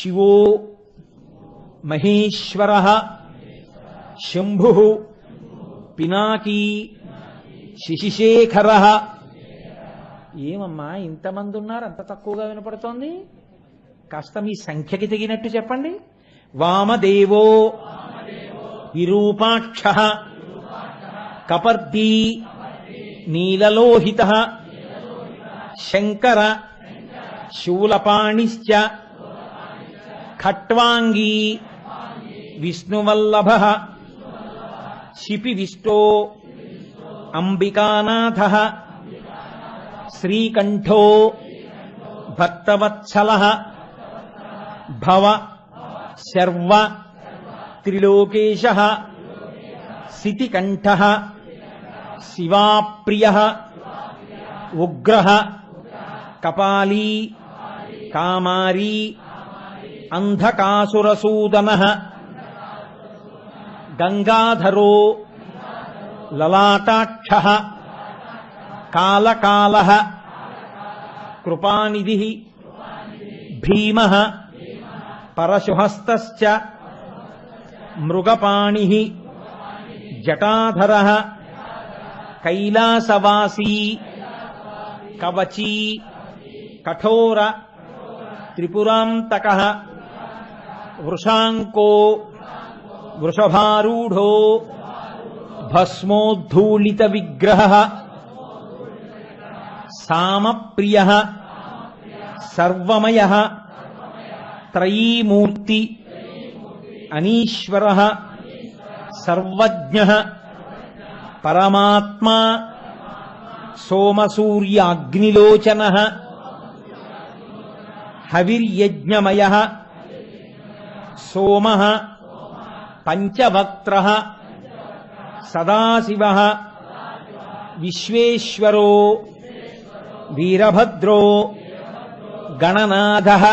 శివో మహేశ్వరః శంభుః పినాకీ శశిశేఖరః. ఏమమ్మా ఇంతమంది ఉన్నారు, అంత తక్కువగా వినపడుతోంది? కాస్త మీ సంఖ్యకి తగినట్టు చెప్పండి. వామదేవో విరూపాక్షః కపర్దీ నీలలోహితః శంకర శూలపాణిశ్చ ఖట్వాంగీ విష్ణువల్లభః శిపివిష్టో అంబికానాథః శ్రీకంఠో భక్తవత్సలః భవ శర్వ త్రిలోకేశః సితికంఠః శివాప్రియః ఉగ్రః కపాలీ కామారీ అంధకాసురసూదనః గంగాధరో లలాటాక్షః కాలకాలః కృపానిధిః భీమః పరశుహస్తశ్చ మృగపాణిః జటాధరః కైలాసవాసీ కవచీ కఠోర త్రిపురాంతకః వృషాంకో వృషభారూఢో భస్మోద్ధూళిత విగ్రహః సామప్రియః సర్వమయః త్రయీమూర్తి అనీశ్వరః సర్వజ్ఞః పరమాత్మా సోమసూర్యాగ్నిలోచనః హవిర్యజ్ఞమయః సోమః పంచవక్త్రః సదాశివః విశ్వేశ్వరో వీరభద్రో గణనాథః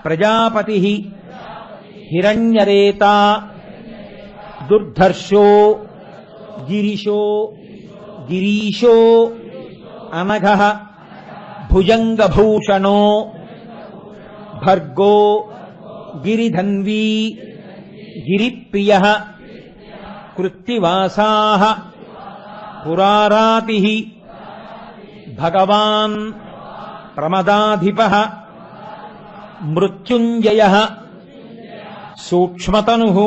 ప్రజాపతిః హిరణ్యరేతా దుర్ధర్షో గిరిశో గిరీశో అనఘః భుజంగభూషణో భర్గో గిరిధన్వీ గిరిప్రియః కృత్తివాసాః పురారాతిః భగవాన్ ప్రమదాధిపః మృత్యుంజయః సూక్ష్మతనుః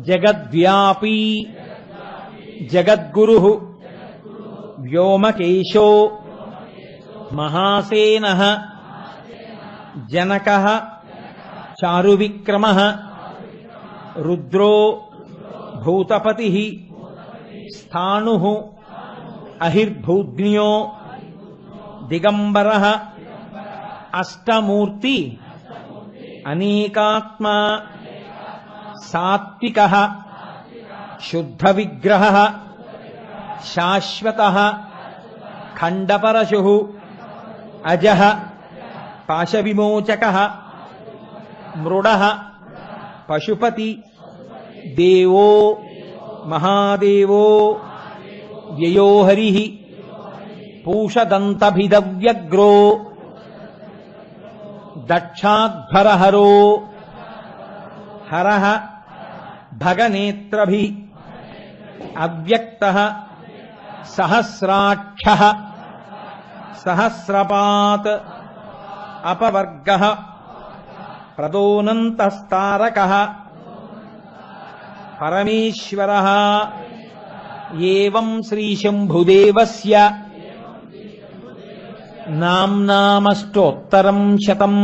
జగద్వ్యాపీ జగద్గురుః వ్యోమకేశో మహాసేనః జనకః చారువిక్రమః రుద్రో భూతపతిః స్థాణుః అహిర్భూజ్ఞో దిగంబరః అష్టమూర్తి అనేకాత్మా సాత్వికః శుద్ధవిగ్రహః శాశ్వతః ఖండపరశుః అజః పాశవిమోచకః మృడః పశుపతి దేవో మహాదేవో వ్యయో హరిః పూషదంతభిదవ్యగ్రో దక్షాధ్వరహరో హరః భగనేత్రభిః అవ్యక్తః సహస్రాక్షః సహస్రపాత్ అపవర్గః ప్రదోనంతస్తారకః పరమేశ్వరః ఏవం శ్రీశంభుదేవస్య నామ్నామష్టోత్తరం శతం